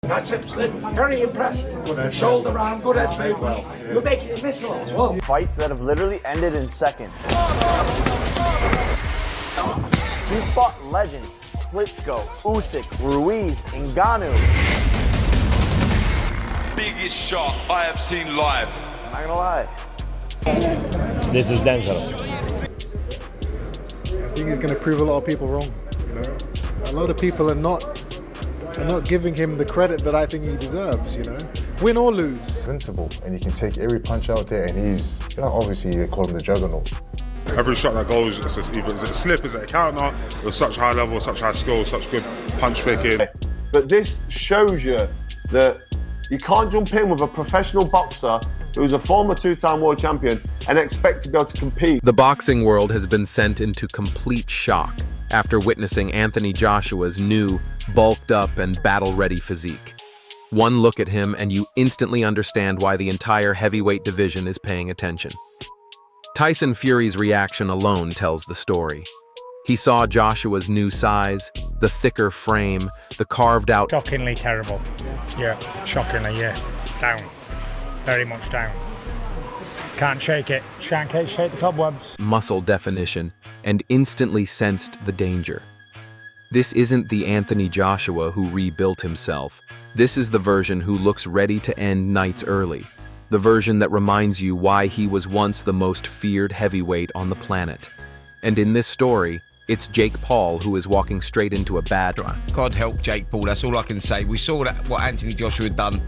That's it, Slim. Very impressed. Shoulder round, good head movement. You're making it missile as well. Fights that have literally ended in seconds. He's fought legends: Klitschko, Usyk, Ruiz, Ngannou. Biggest shot I have seen live. I'm not gonna lie. This is dangerous. I think he's going to prove a lot of people wrong. You know, a lot of people are not giving him the credit that I think he deserves. You know, win or lose. Invincible, and he can take every punch out there, and he's, you know, obviously they call him the juggernaut. Every shot that goes, it's either is it a slip, is it a counter? With such high level, such high skill, such good punch picking. But this shows you that you can't jump in with a professional boxer who's a former two-time world champion and expect to be able to compete. The boxing world has been sent into complete shock after witnessing Anthony Joshua's new, bulked-up and battle-ready physique. One look at him and you instantly understand why the entire heavyweight division is paying attention. Tyson Fury's reaction alone tells the story. He saw Joshua's new size, the thicker frame, the carved-out... Shockingly terrible. Yeah, shockingly, yeah. Down. Very much down. Can't shake it. Can't shake the cobwebs. ...muscle definition, and instantly sensed the danger. This isn't the Anthony Joshua who rebuilt himself. This is the version who looks ready to end nights early. The version that reminds you why he was once the most feared heavyweight on the planet. And in this story, it's Jake Paul who is walking straight into a bad run. God help Jake Paul, that's all I can say. We saw that what Anthony Joshua had done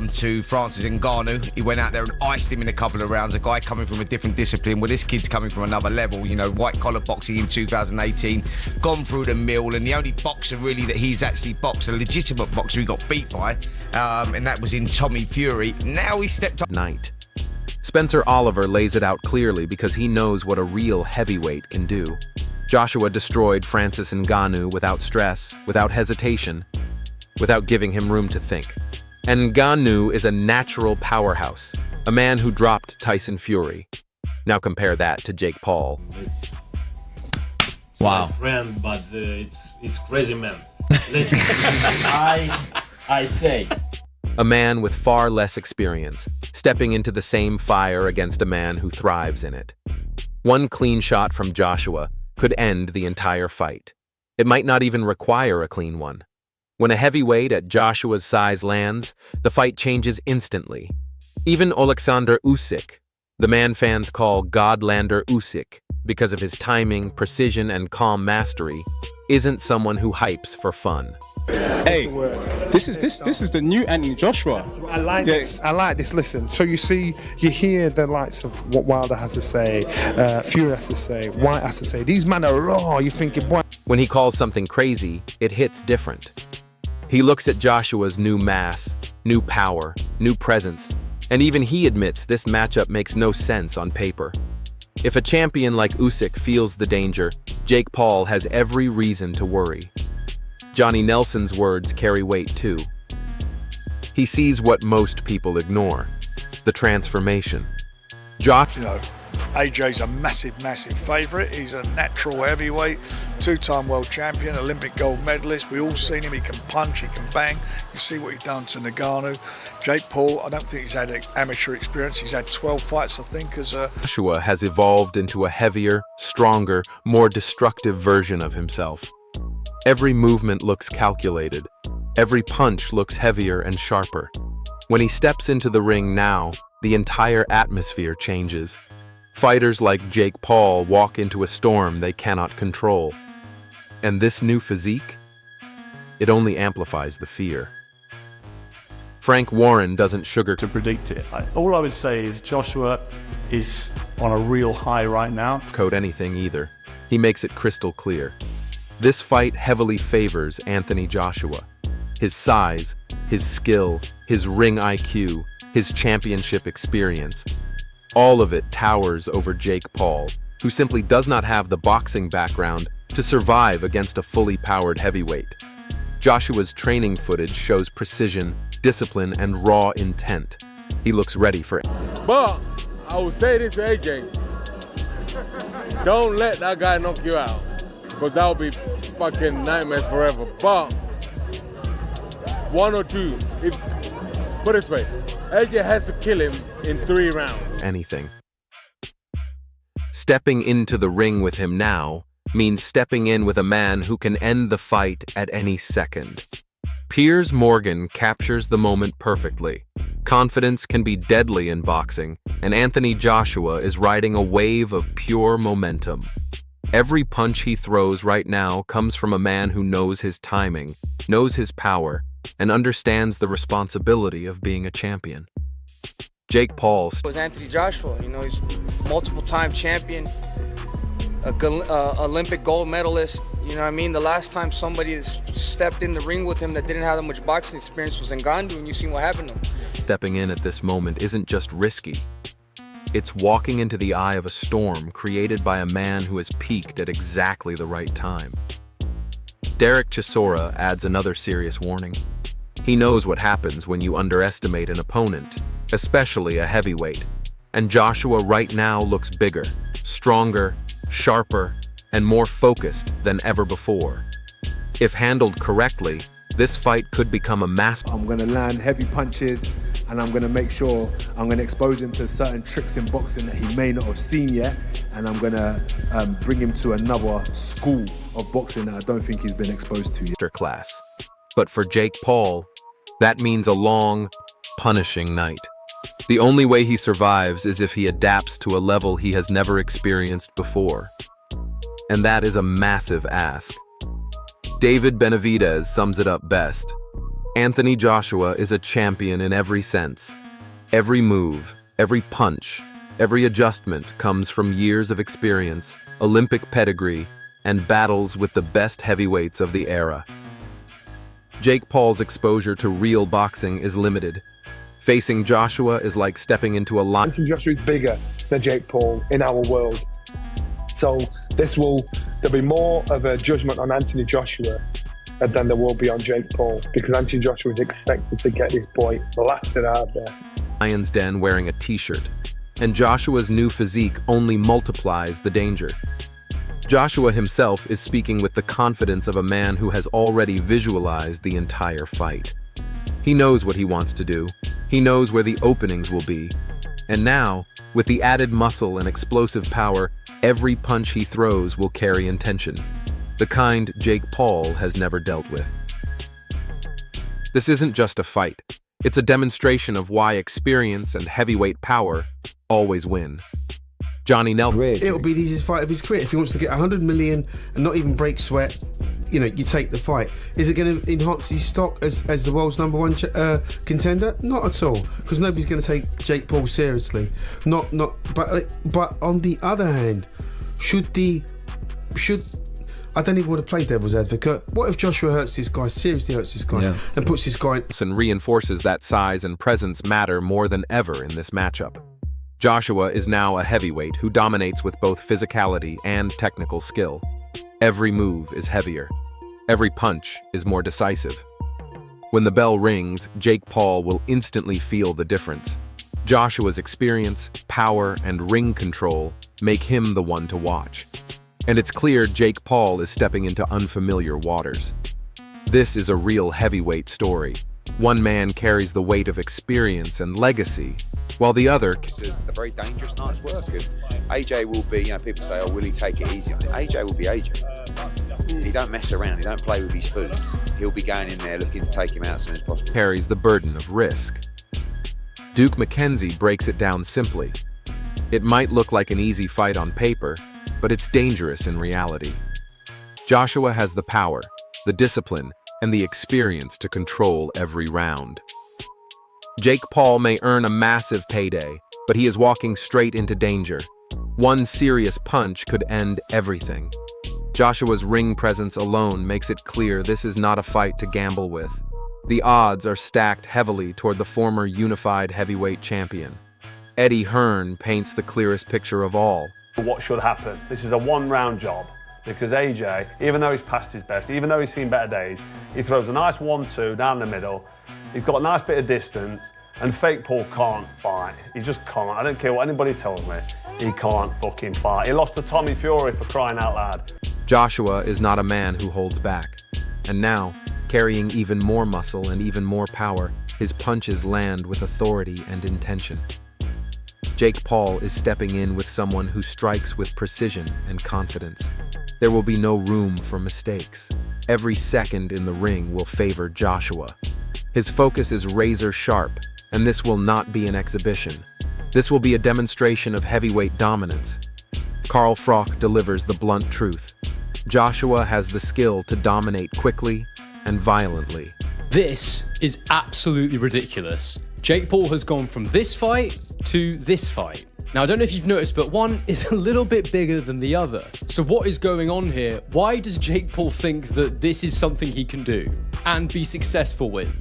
to Francis Ngannou. He went out there and iced him in a couple of rounds. A guy coming from a different discipline. Well, this kid's coming from another level. You know, white-collar boxing in 2018, gone through the mill, and the only boxer really that he's actually boxed, a legitimate boxer he got beat by, and that was in Tommy Fury. Now he stepped up. Night. Spencer Oliver lays it out clearly because he knows what a real heavyweight can do. Joshua destroyed Francis Ngannou without stress, without hesitation, without giving him room to think. And Ngannou is a natural powerhouse, a man who dropped Tyson Fury. Now compare that to Jake Paul. Wow. My friend, but it's crazy, man. Listen, I say. A man with far less experience, stepping into the same fire against a man who thrives in it. One clean shot from Joshua could end the entire fight. It might not even require a clean one. When a heavyweight at Joshua's size lands, the fight changes instantly. Even Alexander Usyk, the man fans call Godlander Usyk because of his timing, precision, and calm mastery, isn't someone who hypes for fun. Hey, this is the new Anthony Joshua. I like this. I like this. Listen, so you hear the likes of what Wilder has to say, Fury has to say, White has to say. These men are raw. You're thinking, what? When he calls something crazy, it hits different. He looks at Joshua's new mass, new power, new presence, and even he admits this matchup makes no sense on paper. If a champion like Usyk feels the danger, Jake Paul has every reason to worry. Johnny Nelson's words carry weight too. He sees what most people ignore, the transformation. AJ's a massive favourite. He's a natural heavyweight, two-time world champion, Olympic gold medalist. We've all seen him. He can punch, he can bang. You see what he's done to Ngannou. Jake Paul, I don't think he's had amateur experience. He's had 12 fights, I think, as a... Joshua has evolved into a heavier, stronger, more destructive version of himself. Every movement looks calculated. Every punch looks heavier and sharper. When he steps into the ring now, the entire atmosphere changes. Fighters like Jake Paul walk into a storm they cannot control. And this new physique? It only amplifies the fear. Frank Warren doesn't to predict it. All I would say is Joshua is on a real high right now. Code anything either. He makes it crystal clear. This fight heavily favors Anthony Joshua. His size, his skill, his ring IQ, his championship experience. All of it towers over Jake Paul, who simply does not have the boxing background to survive against a fully powered heavyweight. Joshua's training footage shows precision, discipline, and raw intent. He looks ready for it. But I will say this to AJ. Don't let that guy knock you out, because that will be fucking nightmares forever. But one or two. Put it this way, AJ has to kill him in 3 rounds. Anything. Stepping into the ring with him now means stepping in with a man who can end the fight at any second. Piers Morgan captures the moment perfectly. Confidence can be deadly in boxing, and Anthony Joshua is riding a wave of pure momentum. Every punch he throws right now comes from a man who knows his timing, knows his power, and understands the responsibility of being a champion. Jake Paul was Anthony Joshua. You know, he's multiple-time champion, Olympic gold medalist. You know what I mean? The last time somebody stepped in the ring with him that didn't have that much boxing experience was Ngannou, and you seen what happened to him. Stepping in at this moment isn't just risky. It's walking into the eye of a storm created by a man who has peaked at exactly the right time. Derek Chisora adds another serious warning. He knows what happens when you underestimate an opponent, especially a heavyweight. And Joshua right now looks bigger, stronger, sharper, and more focused than ever before. If handled correctly, this fight could become a master. I'm going to land heavy punches, and I'm going to make sure I'm going to expose him to certain tricks in boxing that he may not have seen yet, and I'm going to bring him to another school of boxing that I don't think he's been exposed to yet. Class. But for Jake Paul, that means a long, punishing night. The only way he survives is if he adapts to a level he has never experienced before. And that is a massive ask. David Benavidez sums it up best. Anthony Joshua is a champion in every sense. Every move, every punch, every adjustment comes from years of experience, Olympic pedigree, and battles with the best heavyweights of the era. Jake Paul's exposure to real boxing is limited. Facing Joshua is like stepping into a line. Anthony Joshua is bigger than Jake Paul in our world. So there'll be more of a judgment on Anthony Joshua than there will be on Jake Paul, because Anthony Joshua is expected to get this boy blasted out of there. Lion's Den wearing a t-shirt, and Joshua's new physique only multiplies the danger. Joshua himself is speaking with the confidence of a man who has already visualized the entire fight. He knows what he wants to do. He knows where the openings will be. And now, with the added muscle and explosive power, every punch he throws will carry intention, the kind Jake Paul has never dealt with. This isn't just a fight. It's a demonstration of why experience and heavyweight power always win. Johnny Nelson. It'll be the easiest fight of his career. If he wants to get 100 million and not even break sweat, you know, you take the fight. Is it going to enhance his stock as the world's #1 contender? Not at all, because nobody's going to take Jake Paul seriously. But on the other hand, I don't even want to play devil's advocate. What if Joshua hurts this guy, seriously hurts this guy, and puts this guy... And reinforces that size and presence matter more than ever in this matchup. Joshua is now a heavyweight who dominates with both physicality and technical skill. Every move is heavier. Every punch is more decisive. When the bell rings, Jake Paul will instantly feel the difference. Joshua's experience, power, and ring control make him the one to watch. And it's clear Jake Paul is stepping into unfamiliar waters. This is a real heavyweight story. One man carries the weight of experience and legacy, while the other... It's a very dangerous night's work. AJ will be, people say, oh, will he take it easy? AJ will be AJ. He don't mess around, he don't play with his food. He'll be going in there looking to take him out as soon as possible. Carries the burden of risk. Duke McKenzie breaks it down simply. It might look like an easy fight on paper, but it's dangerous in reality. Joshua has the power, the discipline, and the experience to control every round. Jake Paul may earn a massive payday, but he is walking straight into danger. One serious punch could end everything. Joshua's ring presence alone makes it clear this is not a fight to gamble with. The odds are stacked heavily toward the former unified heavyweight champion. Eddie Hearn paints the clearest picture of all. What should happen? This is a one-round job, because AJ, even though he's past his best, even though he's seen better days, he throws a nice 1-2 down the middle. He's got a nice bit of distance, and fake Paul can't fight. He just can't. I don't care what anybody tells me. He can't fucking fight. He lost to Tommy Fury, for crying out loud. Joshua is not a man who holds back. And now, Carrying even more muscle and even more power, his punches land with authority and intention. Jake Paul is stepping in with someone who strikes with precision and confidence. There will be no room for mistakes. Every second in the ring will favor Joshua. His focus is razor sharp, and this will not be an exhibition. This will be a demonstration of heavyweight dominance. Carl Froch delivers the blunt truth. Joshua has the skill to dominate quickly and violently. This is absolutely ridiculous. Jake Paul has gone from this fight to this fight. Now, I don't know if you've noticed, but one is a little bit bigger than the other. So what is going on here? Why does Jake Paul think that this is something he can do and be successful with?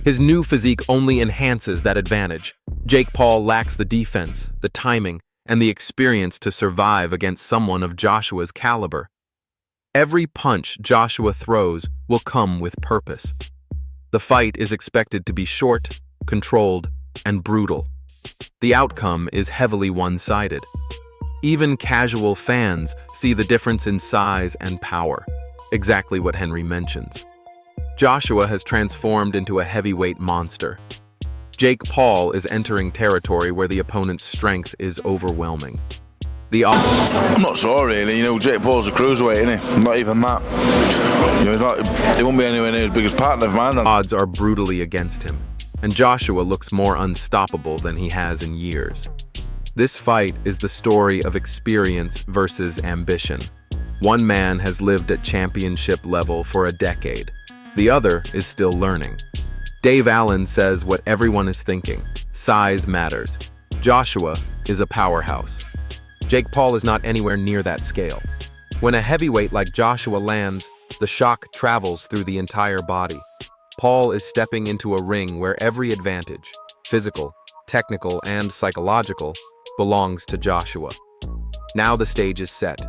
His new physique only enhances that advantage. Jake Paul lacks the defense, the timing, and the experience to survive against someone of Joshua's caliber. Every punch Joshua throws will come with purpose. The fight is expected to be short, controlled, and brutal. The outcome is heavily one-sided. Even casual fans see the difference in size and power, exactly what Henry mentions. Joshua has transformed into a heavyweight monster. Jake Paul is entering territory where the opponent's strength is overwhelming. I'm not sure really, Jake Paul's a cruiserweight, isn't he? Not even that. He won't be anywhere near his biggest partner of mine. Odds are brutally against him, and Joshua looks more unstoppable than he has in years. This fight is the story of experience versus ambition. One man has lived at championship level for a decade. The other is still learning. Dave Allen says what everyone is thinking: size matters. Joshua is a powerhouse. Jake Paul is not anywhere near that scale. When a heavyweight like Joshua lands, the shock travels through the entire body. Paul is stepping into a ring where every advantage, physical, technical, and psychological, belongs to Joshua. Now the stage is set.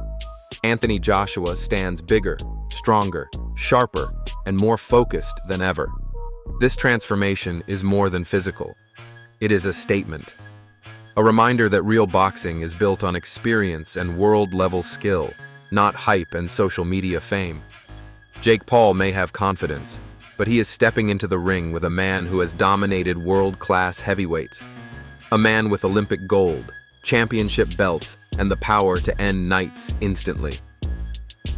Anthony Joshua stands bigger, stronger, sharper, and more focused than ever. This transformation is more than physical. It is a statement. A reminder that real boxing is built on experience and world-level skill, not hype and social media fame. Jake Paul may have confidence, but he is stepping into the ring with a man who has dominated world-class heavyweights. A man with Olympic gold, championship belts, and the power to end nights instantly.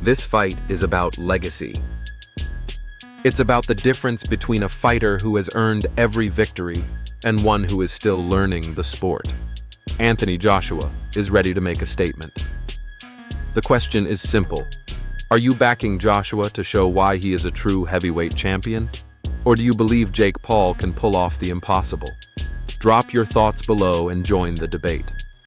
This fight is about legacy. It's about the difference between a fighter who has earned every victory and one who is still learning the sport. Anthony Joshua is ready to make a statement. The question is simple. Are you backing Joshua to show why he is a true heavyweight champion? Or do you believe Jake Paul can pull off the impossible? Drop your thoughts below and join the debate.